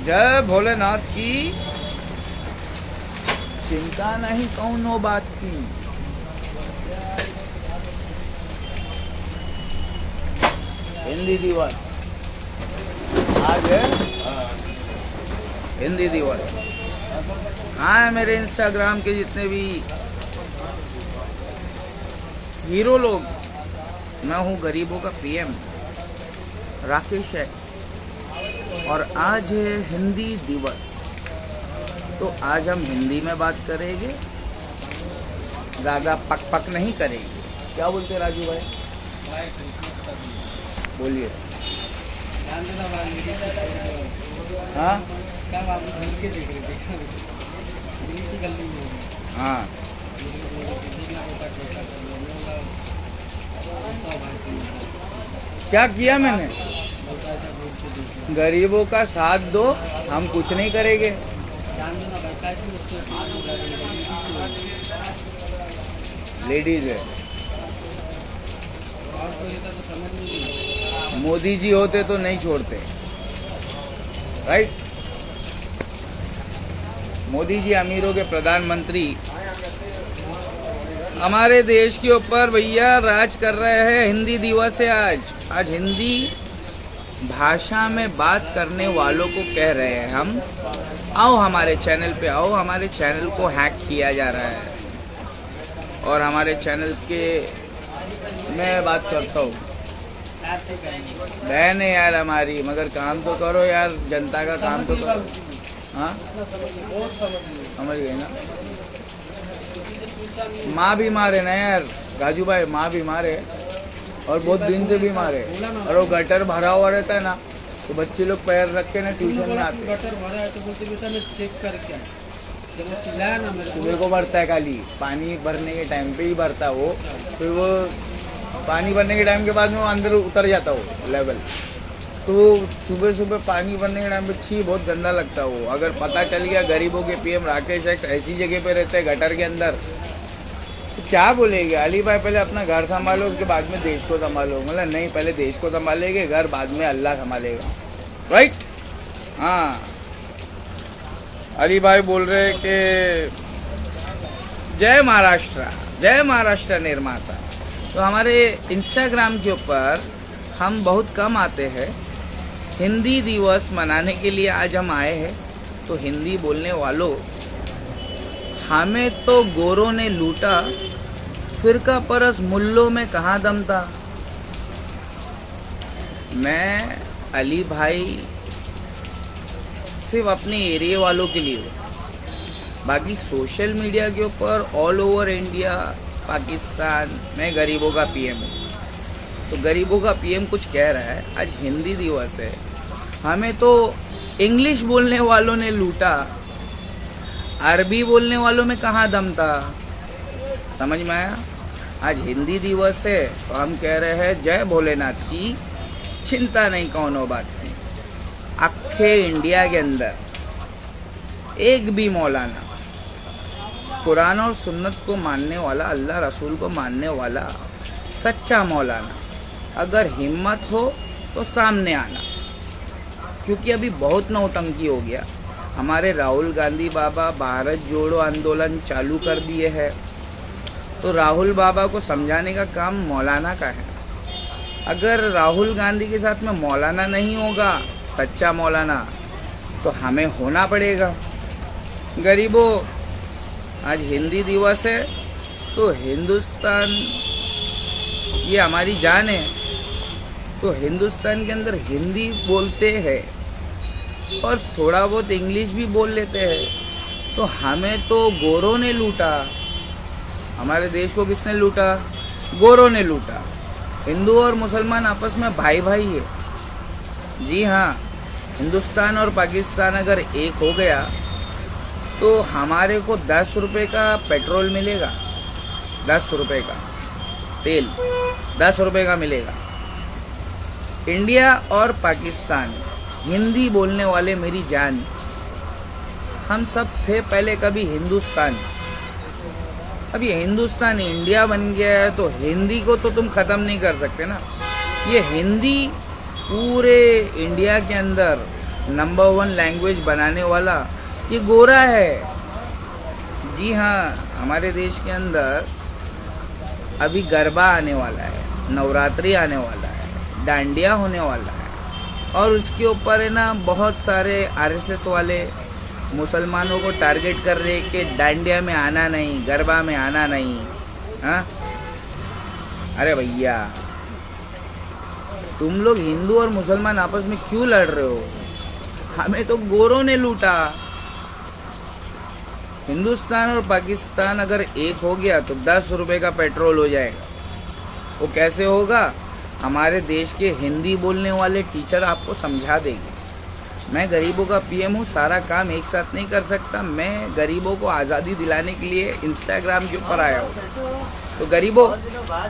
जय भोलेनाथ की, चिंता नहीं कौनो बात की। हिंदी दिवस आज है, हिंदी दिवस। हाँ, मेरे इंस्टाग्राम के जितने भी हीरो लोग, मैं हूँ गरीबों का पीएम राकेश एक्स, और आज है हिंदी दिवस। तो आज हम हिंदी में बात करेंगे, ज़्यादा पक पक नहीं करेंगे। क्या बोलते हैं राजू भाई? बोलिए। हाँ हाँ, क्या किया मैंने? गरीबों का साथ दो, हम कुछ नहीं करेंगे। लेडीज है, मोदी जी होते तो नहीं छोड़ते, राइट? मोदी जी अमीरों के प्रधानमंत्री, हमारे देश के ऊपर भैया राज कर रहे हैं। हिंदी दिवस है आज। आज हिंदी भाषा में बात करने वालों को कह रहे हैं हम, आओ हमारे चैनल पे आओ। हमारे चैनल को हैक किया जा रहा है और हमारे चैनल के मैं बात करता हूँ। बहन है यार हमारी, मगर काम तो करो यार, जनता का काम तो करो। हाँ, समझ गए ना? माँ बीमार है ना यार राजू भाई, माँ बीमार है और बहुत दिन से बीमार है। और वो गटर भरा हुआ रहता है ना, तो बच्चे लोग पैर रख के ना ट्यूशन में आते हैं। गटर भरा है तो बोलते बेटा मैं चेक करके आया। जब वो चिल्लाया ना मेरे सुबह को भरता है, खाली पानी भरने के टाइम पे ही भरता है वो। फिर वो पानी भरने के टाइम के बाद में वो अंदर उतर जाता वो लेवल। तो सुबह सुबह पानी भरने के टाइम पे छी बहुत गंदा लगता है वो। अगर पता चल गया गरीबों के पीएम राकेश एक्स ऐसी जगह पे रहते हैं गटर के अंदर, तो क्या बोलेंगे? अली भाई पहले अपना घर संभालो, उसके बाद में देश को संभालो। मतलब नहीं, पहले देश को संभालेंगे, घर बाद में अल्लाह संभालेगा, राइट? हाँ, अली भाई बोल रहे कि जय महाराष्ट्र, जय महाराष्ट्र निर्माता। तो हमारे इंस्टाग्राम के ऊपर हम बहुत कम आते हैं। हिंदी दिवस मनाने के लिए आज हम आए हैं। तो हिंदी बोलने वालों, हमें तो गोरों ने लूटा, फिरका परस मुल्लों में कहाँ दम था। मैं अली भाई सिर्फ अपने एरिया वालों के लिए हूँ, बाकी सोशल मीडिया के ऊपर ऑल ओवर इंडिया पाकिस्तान में गरीबों का पीएम हूँ। तो गरीबों का पीएम कुछ कह रहा है, आज हिंदी दिवस है, हमें तो इंग्लिश बोलने वालों ने लूटा, अरबी बोलने वालों में कहाँ दम था। समझ में आया? आज हिंदी दिवस है तो हम कह रहे हैं जय भोलेनाथ की, चिंता नहीं कौनो बात की। अखे इंडिया के अंदर एक भी मौलाना कुरान और सुन्नत को मानने वाला, अल्लाह रसूल को मानने वाला सच्चा मौलाना अगर हिम्मत हो तो सामने आना, क्योंकि अभी बहुत नौटंकी हो गया। हमारे राहुल गांधी बाबा भारत जोड़ो आंदोलन चालू कर दिए हैं, तो राहुल बाबा को समझाने का काम मौलाना का है। अगर राहुल गांधी के साथ में मौलाना नहीं होगा, सच्चा मौलाना, तो हमें होना पड़ेगा। गरीबों, आज हिंदी दिवस है तो हिंदुस्तान ये हमारी जान है। तो हिंदुस्तान के अंदर हिंदी बोलते हैं और थोड़ा बहुत इंग्लिश भी बोल लेते हैं। तो हमें तो गोरों ने लूटा। हमारे देश को किसने लूटा? गोरों ने लूटा। हिंदू और मुसलमान आपस में भाई भाई है। जी हाँ, हिंदुस्तान और पाकिस्तान अगर एक हो गया तो हमारे को 10 रुपये का पेट्रोल मिलेगा, 10 रुपये का तेल 10 रुपये का मिलेगा। इंडिया और पाकिस्तान, हिंदी बोलने वाले मेरी जान, हम सब थे पहले कभी हिंदुस्तान। अब ये हिंदुस्तान इंडिया बन गया है तो हिंदी को तो तुम ख़त्म नहीं कर सकते ना। ये हिंदी पूरे इंडिया के अंदर नंबर 1 लैंग्वेज बनाने वाला ये गोरा है। जी हाँ, हमारे देश के अंदर अभी गरबा आने वाला है, नवरात्रि आने वाला है, डांडिया होने वाला है, और उसके ऊपर है ना बहुत सारे आरएसएस वाले मुसलमानों को टारगेट कर रहे कि डांडिया में आना नहीं, गरबा में आना नहीं। हाँ, अरे भैया, तुम लोग हिंदू और मुसलमान आपस में क्यों लड़ रहे हो? हमें तो गोरों ने लूटा। हिंदुस्तान और पाकिस्तान अगर एक हो गया तो 10 रुपए का पेट्रोल हो जाएगा। वो कैसे होगा? हमारे देश के हिंदी बोलने वाले टीचर आपको समझा देंगे। मैं गरीबों का पीएम हूँ, सारा काम एक साथ नहीं कर सकता। मैं गरीबों को आज़ादी दिलाने के लिए इंस्टाग्राम के ऊपर आया हूँ। तो गरीबों,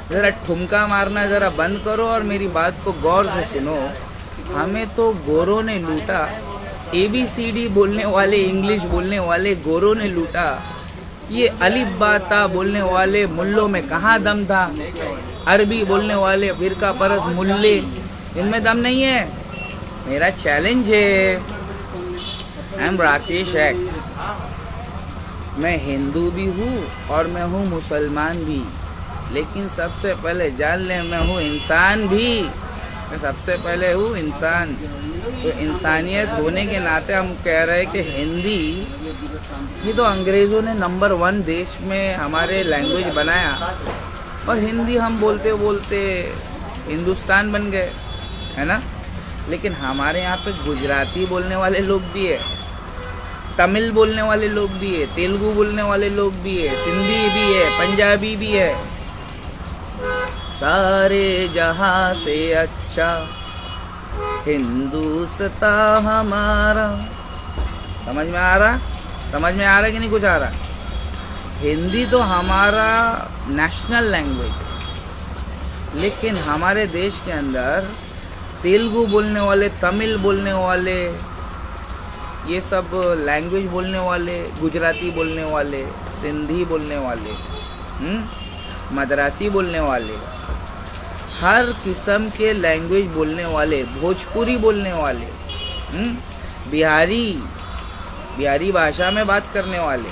ज़रा ठुमका मारना ज़रा बंद करो और मेरी बात को गौर से सुनो। हमें तो गोरों ने लूटा, ABCD बोलने वाले, इंग्लिश बोलने वाले गोरों ने लूटा। ये अलिफ बा ता बोलने वाले मुल्लों में कहाँ दम था? अरबी बोलने वाले फिरका परस मुल्ले, इनमें दम नहीं है। मेरा चैलेंज है, आई एम राकेश एक्स। मैं हिंदू भी हूँ और मैं हूँ मुसलमान भी, लेकिन सबसे पहले जान ले मैं हूँ इंसान भी। मैं सबसे पहले हूँ इंसान। तो इंसानियत होने के नाते हम कह रहे हैं कि हिंदी, ये तो अंग्रेज़ों ने नंबर 1 देश में हमारे लैंग्वेज बनाया, और हिंदी हम बोलते बोलते हिंदुस्तान बन गए, है ना। लेकिन हमारे यहाँ पे गुजराती बोलने वाले लोग भी है, तमिल बोलने वाले लोग भी है, तेलुगु बोलने वाले लोग भी है, सिंधी भी है, पंजाबी भी है। सारे जहां से अच्छा हिंदुस्तान हमारा। समझ में आ रहा? समझ में आ रहा कि नहीं कुछ आ रहा? हिंदी तो हमारा नेशनल लैंग्वेज है, लेकिन हमारे देश के अंदर तेलुगु बोलने वाले, तमिल बोलने वाले, ये सब लैंग्वेज बोलने वाले, गुजराती बोलने वाले, सिंधी बोलने वाले, मद्रासी बोलने वाले, हर किस्म के लैंग्वेज बोलने वाले, भोजपुरी बोलने वाले, बिहारी भाषा में बात करने वाले,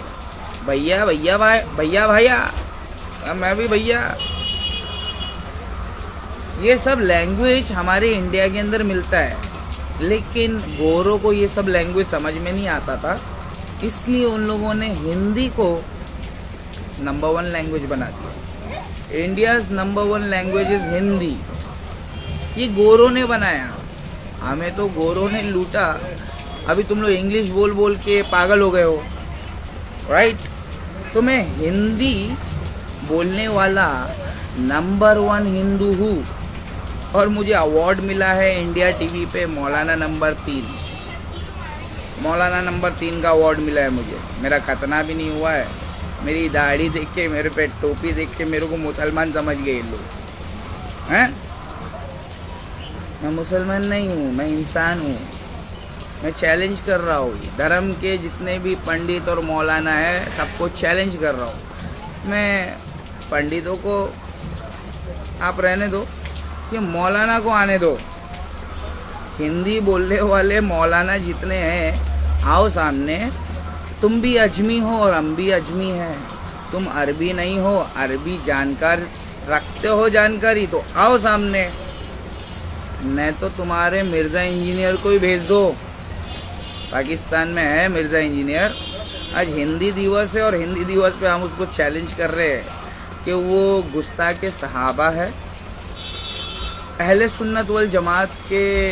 भैया भैया भाई, भैया भैया, मैं भी भैया। ये सब लैंग्वेज हमारे इंडिया के अंदर मिलता है, लेकिन गोरों को ये सब लैंग्वेज समझ में नहीं आता था, इसलिए उन लोगों ने हिंदी को नंबर 1 लैंग्वेज बना दिया। India's number 1 language is Hindi. ये गोरों ने बनाया, हमें तो गोरों ने लूटा। अभी तुम लोग इंग्लिश बोल बोल के पागल हो गए हो, राइट? तो मैं हिंदी बोलने वाला नंबर 1 हिंदू हूँ, और मुझे अवार्ड मिला है इंडिया टीवी पे मौलाना नंबर 3। मौलाना नंबर 3 का अवार्ड मिला है मुझे। मेरा खतना भी नहीं हुआ है। मेरी दाढ़ी देख के, मेरे पे टोपी देख के मेरे को मुसलमान समझ गए लोग, हैं? मैं मुसलमान नहीं हूँ, मैं इंसान हूँ। मैं चैलेंज कर रहा हूँ धर्म के जितने भी पंडित और मौलाना है, सबको चैलेंज कर रहा हूँ। मैं पंडितों को आप रहने दो, ये मौलाना को आने दो। हिंदी बोलने वाले मौलाना जितने हैं, आओ सामने। तुम भी अजमी हो और हम भी अजमी हैं। तुम अरबी नहीं हो, अरबी जानकार रखते हो जानकारी, तो आओ सामने। मैं तो तुम्हारे मिर्ज़ा इंजीनियर को ही भेज दो। पाकिस्तान में है मिर्ज़ा इंजीनियर। आज हिंदी दिवस है और हिंदी दिवस पे हम उसको चैलेंज कर रहे हैं कि वो गुस्ताख के सहाबा है, अहले सुन्नत वल जमात के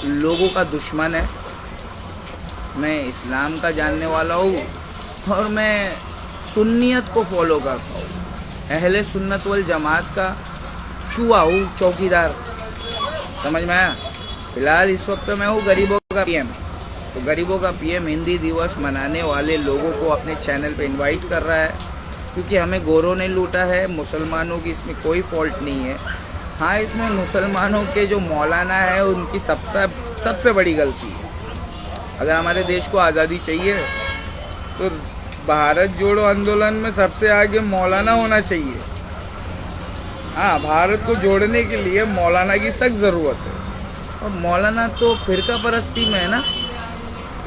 लोगों का दुश्मन है। मैं इस्लाम का जानने वाला हूँ और मैं सुन्नियत को फॉलो करता हूँ। अहले सुन्नत वल जमात का चूहा हूँ, चौकीदार। समझ में आया? फिलहाल इस वक्त मैं हूँ गरीबों का पीएम। तो गरीबों का पीएम हिंदी दिवस मनाने वाले लोगों को अपने चैनल पे इनवाइट कर रहा है, क्योंकि हमें गोरों ने लूटा है। मुसलमानों की इसमें कोई फॉल्ट नहीं है। हाँ, इसमें मुसलमानों के जो मौलाना है उनकी सबसे बड़ी गलती है। अगर हमारे देश को आज़ादी चाहिए तो भारत जोड़ो आंदोलन में सबसे आगे मौलाना होना चाहिए। हाँ, भारत को जोड़ने के लिए मौलाना की सख्त ज़रूरत है। और मौलाना तो फिरका परस्ती में है ना,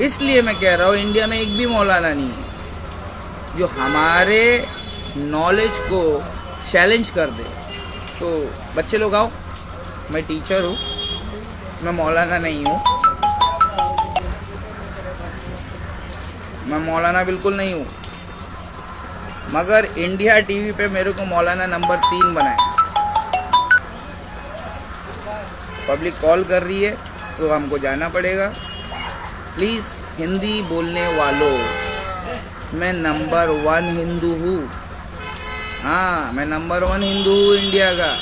इसलिए मैं कह रहा हूँ इंडिया में एक भी मौलाना नहीं है जो हमारे नॉलेज को चैलेंज कर दे। तो बच्चे लोग आओ, मैं टीचर हूँ, मैं मौलाना नहीं हूँ, मैं मौलाना बिल्कुल नहीं हूँ, मगर इंडिया टीवी पे मेरे को मौलाना नंबर 3 बनाए। पब्लिक कॉल कर रही है तो हमको जाना पड़ेगा। प्लीज़ हिंदी बोलने वालों, मैं नंबर 1 हिंदू हूँ। हाँ, मैं नंबर 1 हिंदू हूँ इंडिया का।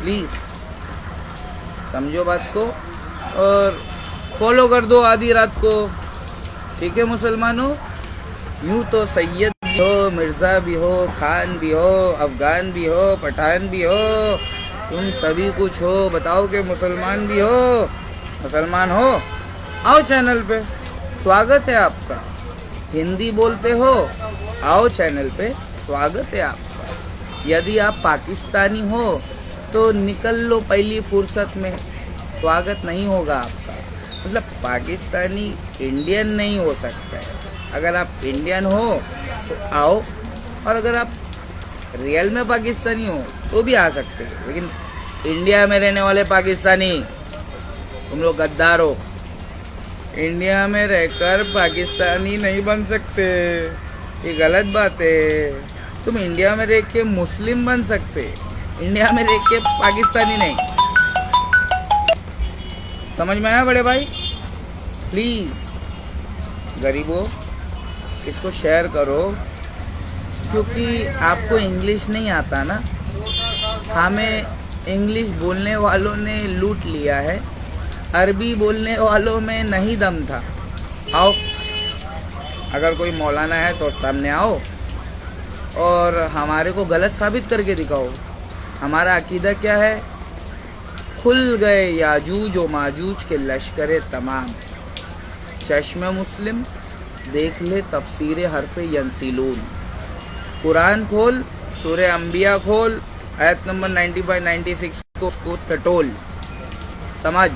प्लीज़ समझो बात को और फॉलो कर दो आधी रात को। ठीक है मुसलमानों, यूँ तो सैयद भी हो, मिर्ज़ा भी हो, खान भी हो, अफगान भी हो, पठान भी हो, तुम सभी कुछ हो। बताओ कि मुसलमान भी हो, मुसलमान हो, आओ चैनल पे, स्वागत है आपका। हिंदी बोलते हो, आओ चैनल पे, स्वागत है आपका। यदि आप पाकिस्तानी हो तो निकल लो पहली फुर्सत में, स्वागत नहीं होगा आपका। मतलब पाकिस्तानी इंडियन नहीं हो सकता है। अगर आप इंडियन हो तो आओ, और अगर आप रियल में पाकिस्तानी हो तो भी आ सकते हो। लेकिन इंडिया में रहने वाले पाकिस्तानी, तुम लोग गद्दार हो। इंडिया में रहकर पाकिस्तानी नहीं बन सकते, ये गलत बात है। तुम इंडिया में रह के मुस्लिम बन सकते, इंडिया में रह के पाकिस्तानी नहीं। समझ में आया बड़े भाई? प्लीज़ गरीबों, इसको शेयर करो, क्योंकि आपको इंग्लिश नहीं आता ना। हमें इंग्लिश बोलने वालों ने लूट लिया है, अरबी बोलने वालों में नहीं दम था। आओ, अगर कोई मौलाना है तो सामने आओ और हमारे को गलत साबित करके दिखाओ। हमारा अकीदा क्या है? खुल गए याजूज व माजूज के लश्करे तमाम, चश्मे मुस्लिम देख ले तफसीर हरफ यंसिलून। कुरान खोल, सूरह अंबिया खोल, आयत नंबर 95-96 को उसको टटोल। समझ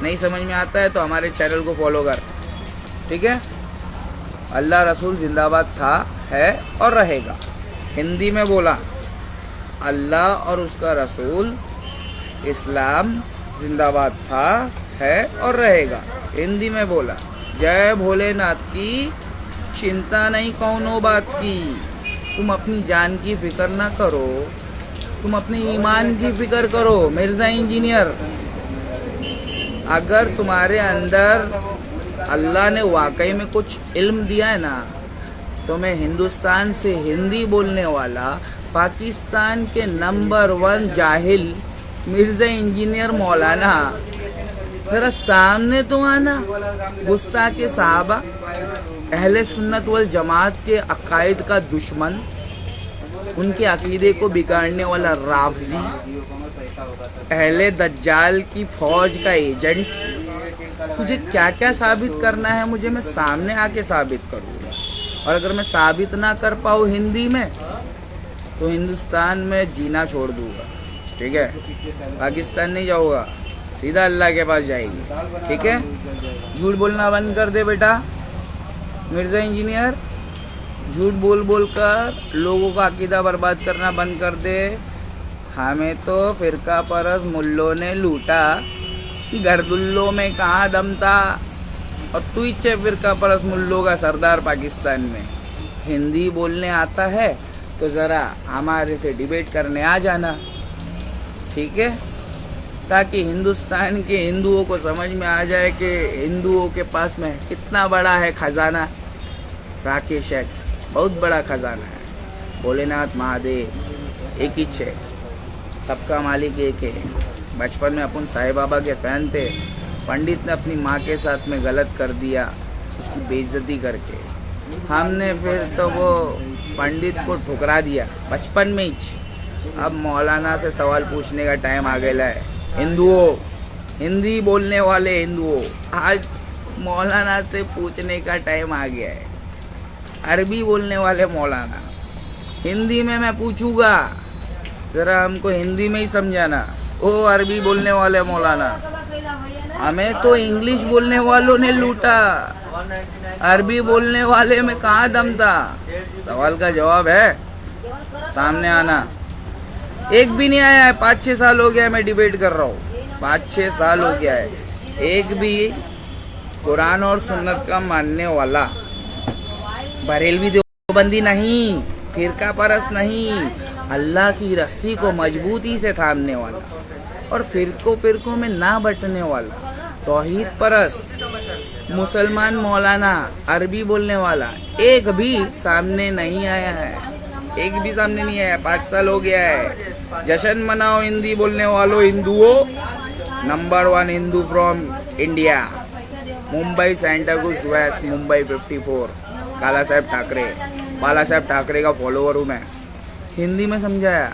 नहीं समझ में आता है तो हमारे चैनल को फॉलो कर। ठीक है? अल्लाह रसूल जिंदाबाद था, है और रहेगा। हिंदी में बोला, अल्लाह और उसका रसूल, इस्लाम जिंदाबाद था, है और रहेगा। हिंदी में बोला, जय भोलेनाथ की, चिंता नहीं कौनो बात की। तुम अपनी जान की फिक्र ना करो, तुम अपने ईमान की फिक्र करो। मिर्ज़ा इंजीनियर, अगर तुम्हारे अंदर अल्लाह ने वाकई में कुछ इल्म दिया है ना, तो मैं हिंदुस्तान से हिंदी बोलने वाला पाकिस्तान के नंबर 1 जाहिल मिर्ज़ा इंजीनियर मौलाना, जरा सामने तो आना। गुस्ताख के साहबा, अहले सुन्नत वल जमात के अकायद का दुश्मन, उनके अकीदे को बिगाड़ने वाला राफजी, अहले दज्जाल की फौज का एजेंट, तुझे क्या क्या साबित करना है मुझे, मैं सामने आके साबित करूँगा। और अगर मैं साबित ना कर पाऊँ हिंदी में तो हिंदुस्तान में जीना छोड़ दूँगा। ठीक है? पाकिस्तान नहीं जाऊँगा, सीधा अल्लाह के पास जाएगी। ठीक है? झूठ बोलना बंद कर दे बेटा मिर्ज़ा इंजीनियर, झूठ बोल बोल कर लोगों का अकीदा बर्बाद करना बंद कर दे। हमें तो फिरका परस मुल्लों ने लूटा, गर्दुल्लों में कहाँ दम था। और तू ही फिरका परस मुल्लों का सरदार पाकिस्तान में। हिंदी बोलने आता है तो ज़रा हमारे से डिबेट करने आ जाना। ठीक है? ताकि हिंदुस्तान के हिंदुओं को समझ में आ जाए कि हिंदुओं के पास में कितना बड़ा है खजाना। राकेश एक्स बहुत बड़ा खजाना है। भोलेनाथ महादेव एक ही है, सबका मालिक एक है। बचपन में अपन साईं बाबा के फैन थे, पंडित ने अपनी माँ के साथ में गलत कर दिया, उसकी बेइज्जती करके। हमने फिर तो वो पंडित को ठुकरा दिया बचपन में ही। अब मौलाना से सवाल पूछने का टाइम आ गया है। हिंदुओं, हिंदी बोलने वाले हिंदुओं, आज मौलाना से पूछने का टाइम आ गया है। अरबी बोलने वाले मौलाना, हिंदी में मैं पूछूंगा जरा हमको हिंदी में ही समझाना। ओ अरबी बोलने वाले मौलाना, हमें तो इंग्लिश बोलने वालों ने लूटा, अरबी बोलने वाले में कहाँ दम था? सवाल का जवाब है, सामने आना। एक भी नहीं आया है, 5-6 साल हो गया है मैं डिबेट कर रहा हूँ, 5-6 साल हो गया है, एक भी कुरान और सुन्नत का मानने वाला, बरेलवी देवबंदी नहीं, फिरका परस्त नहीं, अल्लाह की रस्सी को मजबूती से थामने वाला और फिरकों में ना बंटने वाला, तौहीद परस्त मुसलमान मौलाना अरबी बोलने वाला एक भी सामने नहीं आया है, एक भी सामने नहीं आया। 5 साल हो गया है। जश्न मनाओ हिंदी बोलने वालों, हिंदुओं। Number 1 Hindu from India, Mumbai Santacruz west, Mumbai 54, काला साहब ठाकरे, बाला साहब ठाकरे का फॉलोवर हूँ मैं। हिंदी में समझाया।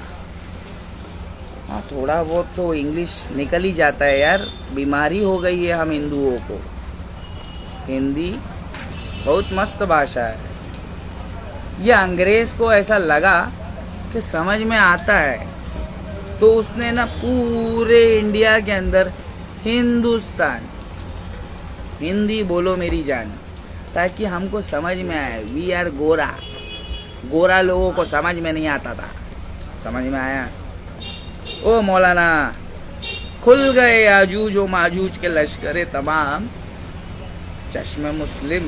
हाँ, थोड़ा बहुत तो इंग्लिश निकल ही जाता है यार, बीमारी हो गई है हम हिंदुओं को। हिंदी बहुत मस्त भाषा है। ये अंग्रेज को ऐसा लगा कि समझ में आता है, तो उसने ना पूरे इंडिया के अंदर हिंदुस्तान हिंदी बोलो मेरी जान, ताकि हमको समझ में आए। वी आर गोरा, गोरा लोगों को समझ में नहीं आता था, समझ में आया। ओ मौलाना, खुल गए याजूज व माजूज के लश्करे तमाम, चश्मे मुस्लिम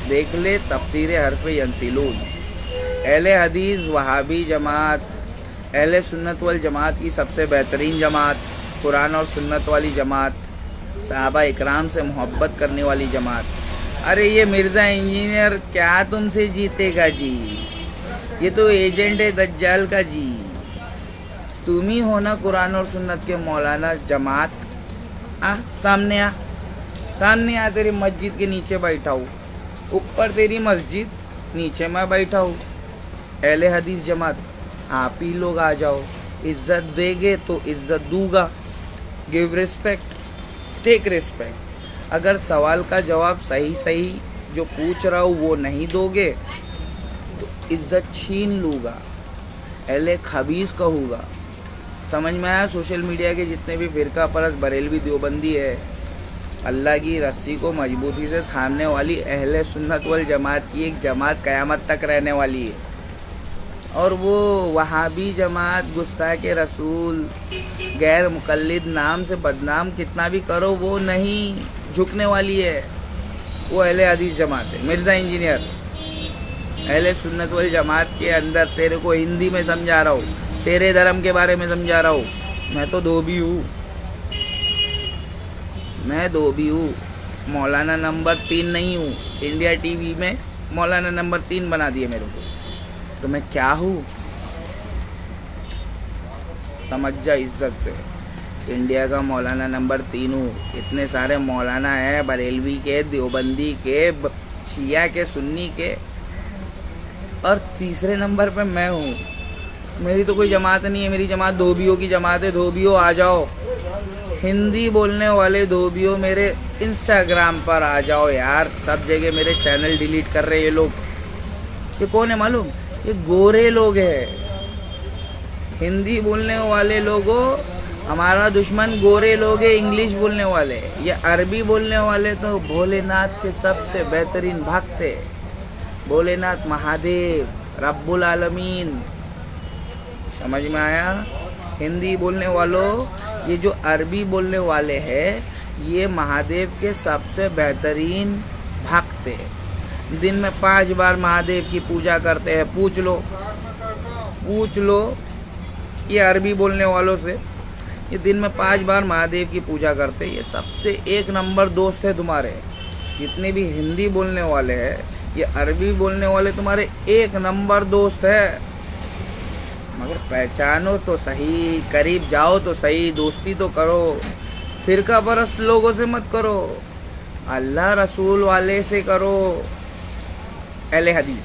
देख ले तफसीर हरफ यंसिलून। अहले हदीस वहाबी जमात, अहले सुन्नत वल जमात की सबसे बेहतरीन जमात, कुरान और सुन्नत वाली जमात, सहाबा इकराम से मोहब्बत करने वाली जमात। अरे ये मिर्ज़ा इंजीनियर क्या तुमसे जीतेगा जी, ये तो एजेंट है दज्जाल का जी। तुम ही हो ना कुरान और सुन्नत के मौलाना जमात। सामने आ, सामने आ, तेरी मस्जिद के नीचे बैठा हूँ, ऊपर तेरी मस्जिद, नीचे मैं बैठा हूँ। अहले हदीस जमात, आप ही लोग आ जाओ, इज्जत देंगे तो इज्जत दूंगा। Give respect, take respect. अगर सवाल का जवाब सही जो पूछ रहा हूँ वो नहीं दोगे तो इज्जत छीन लूँगा, अहले खबीस कहूँगा। समझ में आया? सोशल मीडिया के जितने भी फिरका परस्त बरेलवी देवबंदी है, अल्लाह की रस्सी को मजबूती से थामने वाली अहले सुन्नत वल जमात की एक जमात क़यामत तक रहने वाली है। और वो वहाबी जमात, गुस्ताख रसूल, गैर मुकल्लिद नाम से बदनाम कितना भी करो वो नहीं झुकने वाली है। वो अहले हदीस जमात है। मिर्ज़ा इंजीनियर, अहले सुन्नत वल जमात के अंदर तेरे को हिंदी में समझा रहा हूँ, तेरे धर्म के बारे में समझा रहा हूँ। मैं तो धोबी हूँ, मैं धोबी हूँ, मौलाना नंबर 3 नहीं हूँ। इंडिया टीवी में मौलाना नंबर 3 बना दिए मेरे को, तो मैं क्या हूँ? समझ जा इज्जत से। इंडिया का मौलाना नंबर 3 हूँ। इतने सारे मौलाना हैं, बरेलवी के, देवबंदी के, शिया के, सुन्नी के, और तीसरे नंबर पे मैं हूँ। मेरी तो कोई जमात नहीं है, मेरी जमात धोबियों की जमात है। धोबियों आ जाओ, हिंदी बोलने वाले धोबियों मेरे इंस्टाग्राम पर आ जाओ यार। सब जगह मेरे चैनल डिलीट कर रहे ये लोग। ये कौन है मालूम? ये गोरे लोग हैं। हिंदी बोलने वाले लोगों, हमारा दुश्मन गोरे लोग हैं, इंग्लिश बोलने वाले। ये अरबी बोलने वाले तो भोलेनाथ के सबसे बेहतरीन भक्त है। भोलेनाथ महादेव, रब्बुल आलमीन। समझ में आया? हिंदी बोलने वालों, ये जो अरबी बोलने वाले हैं, ये महादेव के सबसे बेहतरीन भक्त है। दिन में 5 बार महादेव की पूजा करते हैं। पूछ लो ये अरबी बोलने वालों से, ये दिन में 5 बार महादेव की पूजा करते हैं। ये सबसे 1 नंबर दोस्त है तुम्हारे। जितने भी हिंदी बोलने वाले हैं, ये अरबी बोलने वाले तुम्हारे 1 नंबर दोस्त है। मगर पहचानो तो सही, करीब जाओ तो सही, दोस्ती तो करो। फिरका परस्त लोगों से मत करो, अल्लाह रसूल वाले से करो, अहले हदीस।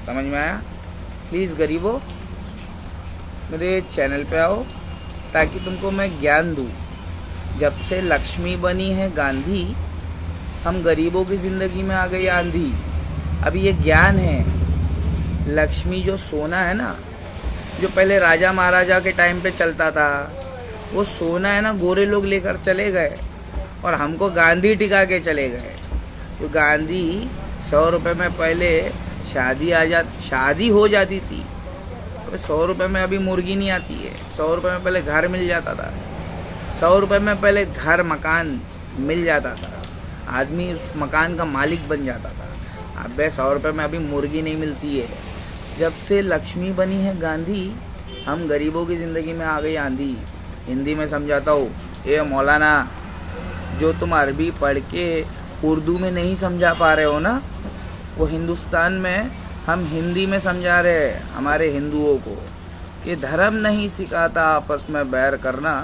समझ में आया? प्लीज़ गरीबों, मेरे चैनल पे आओ ताकि तुमको मैं ज्ञान दूँ। जब से लक्ष्मी बनी है गांधी, हम गरीबों की ज़िंदगी में आ गई आंधी। अब ये ज्ञान है। लक्ष्मी जो सोना है ना, जो पहले राजा महाराजा के टाइम पे चलता था, वो सोना है ना गोरे लोग लेकर चले गए और हमको गांधी टिका के चले गए। तो गांधी 100 रुपये में पहले शादी हो जाती थी, तो 100 रुपये में अभी मुर्गी नहीं आती है। 100 रुपये में पहले घर मिल जाता था, 100 रुपये में पहले घर मकान मिल जाता था, आदमी उस मकान का मालिक बन जाता था। अब 100 रुपये में अभी मुर्गी नहीं मिलती है। जब से लक्ष्मी बनी है गांधी, हम गरीबों की ज़िंदगी में आ गई आंधी। हिंदी में समझाता हूँ, ए मौलाना, जो तुम अरबी पढ़ के उर्दू में नहीं समझा पा रहे हो ना, वो हिंदुस्तान में हम हिंदी में समझा रहे हैं हमारे हिंदुओं को कि धर्म नहीं सिखाता आपस में बैर करना।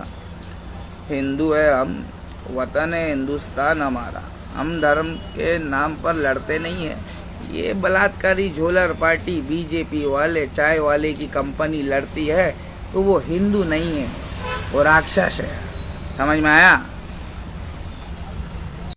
हिंदू है हम, वतन है हिंदुस्तान हमारा, हम धर्म के नाम पर लड़ते नहीं है। ये बलात्कारी झोलर पार्टी बीजेपी वाले, चाय वाले की कंपनी लड़ती है तो वो हिंदू नहीं है, वो राक्षस है। समझ में आया?